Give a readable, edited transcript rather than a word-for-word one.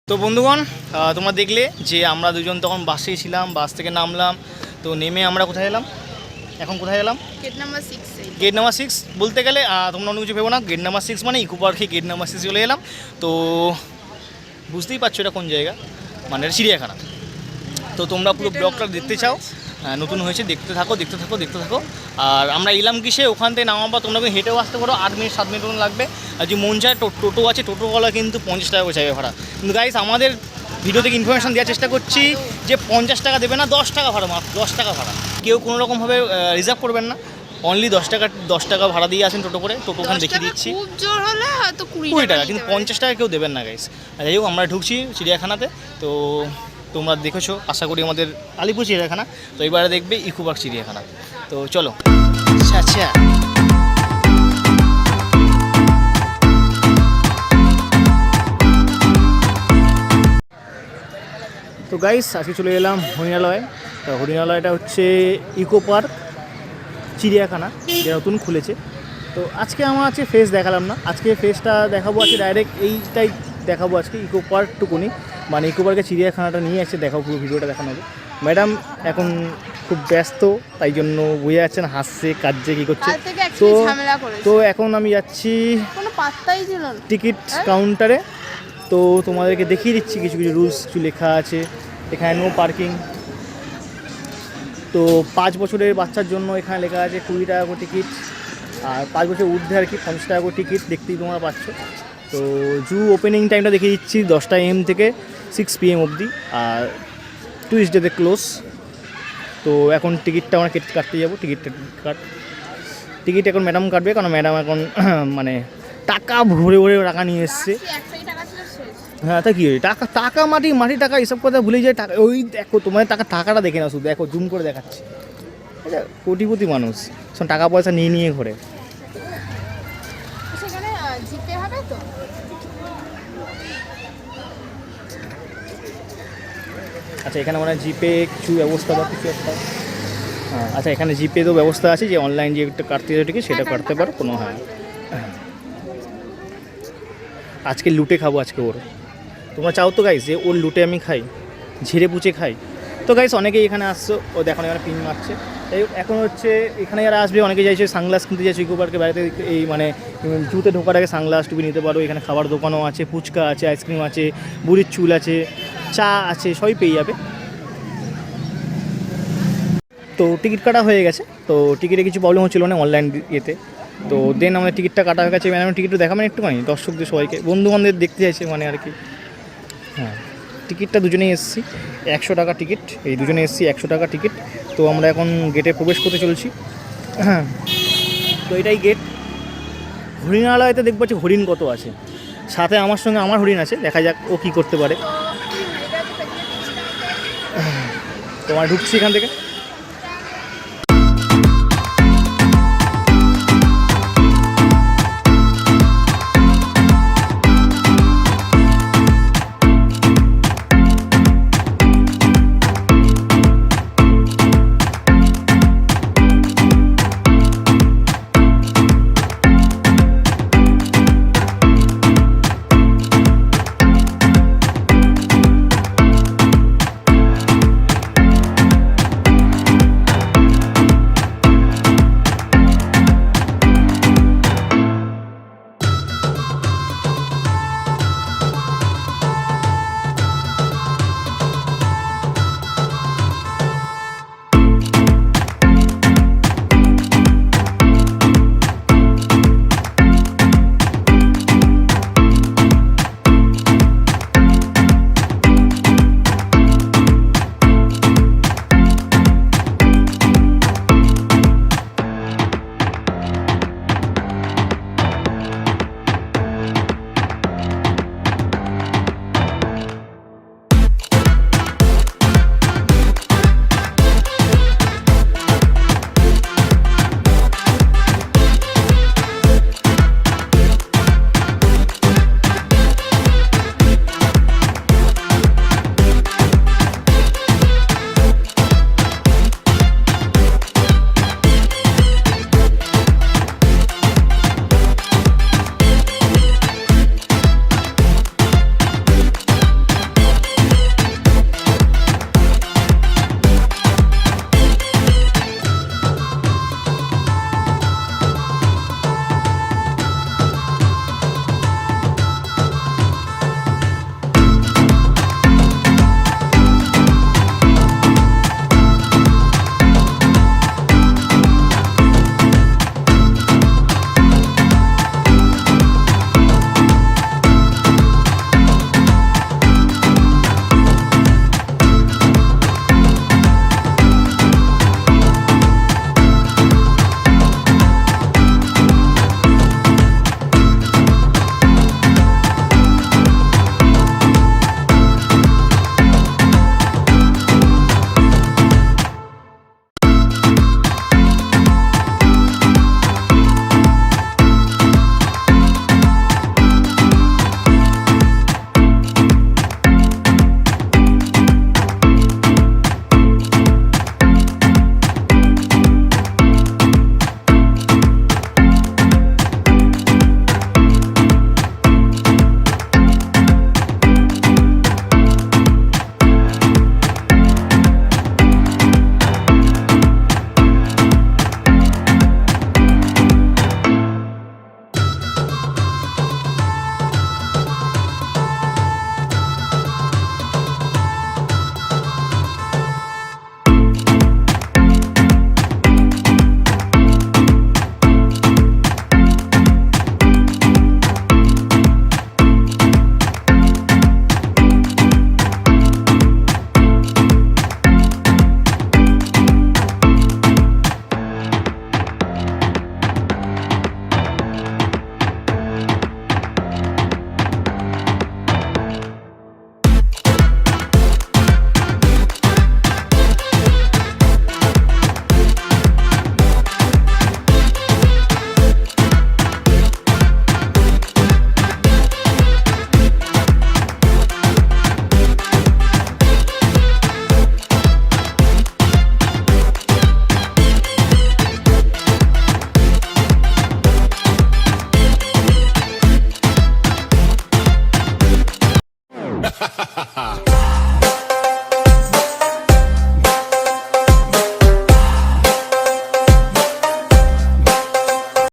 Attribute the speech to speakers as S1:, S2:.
S1: তো বন্ধুগণ তোমরা দেখলে যে আমরা দুজন তখন বাসেই ছিলাম, বাস থেকে নামলাম। তো নেমে আমরা কোথায় এলাম, এখন কোথায় এলাম? গেট নাম্বার 6 বলতে গেলে তোমরা অন্য কিছু ভেবো না, গেট নাম্বার 6 মানে ইকো পার্কে গেট নাম্বার 6 চলে এলাম। তো বুঝতেই পারছো এটা কোন জায়গা, মানে এটা চিড়িয়াখানা। তো তোমরা পুরো ব্লগটা দেখতে চাও, নতুন হয়েছে, দেখতে থাকো। আর আমরা এলাম কিসে, ওখান থেকে নামার পর তোমরা হেঁটেও আসতে পারো, 8 মিনিট 7 মিনিট মতন লাগবে। আর যে মন চায় টোটো আছে, টোটোওয়ালা কিন্তু 50 টাকা করে চাইবে ভাড়া। কিন্তু গাইস আমাদের ভিডিও থেকে ইনফরমেশান দেওয়ার চেষ্টা করছি যে 50 টাকা দেবে না, 10 টাকা ভাড়া, মাত্র 10 টাকা ভাড়া। কেউ কোনো রকমভাবে রিজার্ভ করবেন না, অনলি 10 টাকা ভাড়া দিয়ে আসেন টোটো করে। টোটো ওখানে দেখিয়ে দিচ্ছি,
S2: খুব জোর হলে হয়তো
S1: 20 টাকা, কিন্তু 50 টাকা কেউ দেবেন না গাইস। যাই হোক আমরা ঢুকছি চিড়িয়াখানাতে। তো তোমরা দেখেছো আশা করি আমাদের আলিপুর চিড়িয়াখানা। তো এবারে দেখবে ইকো পার্ক চিড়িয়াখানা। তো চলো। আচ্ছা তো গাইস আজকে চলে এলাম হরিণালয়। তো হরিণালয়টা হচ্ছে ইকো পার্ক চিড়িয়াখানা, যেটা নতুন খুলেছে। তো আজকে আমার ফেস দেখালাম না, আজকে ফেসটা দেখাবো আছে ডাইরেক্ট এইটাই দেখাবো আজকে, ইকো পার্কটুকুনি, মানে ইকো পার্কের চিড়িয়াখানাটা নিয়ে এসে দেখাবো, পুরো ভিডিওটা দেখানো হবে। ম্যাডাম এখন খুব ব্যস্ত, তাই জন্য বুঝে যাচ্ছেন, হাসছে, কাজে কী করছে। তো এখন আমি যাচ্ছি টিকিট কাউন্টারে। তো তোমাদেরকে দেখিয়ে দিচ্ছি কিছু কিছু রুলস, কিছু লেখা আছে এখানে। No parking. তো 5 বছরের বাচ্চার জন্য এখানে লেখা আছে 20 টাকা করে টিকিট, আর 5 বছর ঊর্ধ্বে আর কি 50 টাকা করে টিকিট, দেখতেই তোমরা পাচ্ছ। তো জু ওপেনিং টাইমটা দেখিয়ে দিচ্ছি 10টা AM থেকে 6 PM অবধি, আর টুইসডেতে ক্লোজ। তো এখন টিকিটটা আমরা কাটতে যাবো, টিকিট এখন ম্যাডাম কাটবে, কারণ ম্যাডাম এখন মানে টাকা ভরে ভরে টাকা নিয়ে এসছে। হ্যাঁ তা কী হয়, টাকা মাটি টাকা এসব কথা ভুলে যায়। টাকা ওই দেখো, তোমার টাকাটা দেখে না, শুধু দেখো, জুম করে দেখাচ্ছি। আচ্ছা কোটিপতি মানুষ, সব টাকা পয়সা নিয়ে ঘোরে। আচ্ছা এখানে মানে জিপে কিছু ব্যবস্থা বা কিছু একটা, হ্যাঁ আচ্ছা এখানে জিপে তো ব্যবস্থা আছে, যে অনলাইন যে একটা কাটতে যায় টিকিট সেটা কাটতে পারো কোনো। হ্যাঁ আজকে লুটে খাবো আজকে ওর। তোমরা চাও তো গাইস যে ওর লুটে আমি খাই, ঝেড়ে পুচে খাই। তো গাইস অনেকেই এখানে আসছো, ও দেখো এখানে পিন মারছে। তাই এখন হচ্ছে এখানে যারা আসবে অনেকে চাইছে সানগ্লাস কিনতে চাইছে ইকো পার্কে বাইরে, এই মানে জুতে ঢোকার আগে সানগ্লাস টুপি নিতে পারো। এখানে খাবার দোকানও আছে, ফুচকা আছে, আইসক্রিম আছে, বুড়ির চুল আছে, চা আছে, সবই পেয়ে যাবে। তো টিকিট কাটা হয়ে গেছে, তো টিকিটে কিছু প্রবলেম হচ্ছিল না অনলাইন ইয়েতে। তো দেন আমাদের টিকিটটা কাটা হয়ে গেছে। ম্যাডাম টিকিটটা দেখাবেন একটুখানি দর্শকদের, সবাইকে, বন্ধুবান্ধব দেখতে চাইছে মানে আর কি। হ্যাঁ টিকিটটা দুজনেই এসেছি 100 টাকা টিকিট, এই দুজনে এসেছি 100 টাকা টিকিট। তো আমরা এখন গেটে প্রবেশ করতে চলছি। হ্যাঁ তো এটাই গেট। হরিণালয়তে দেখবো যে হরিণ কত আছে, সাথে আমার সঙ্গে আমার হরিণ আছে, দেখা যাক ও কী করতে পারে। তোমার ঢুকছি এখান থেকে।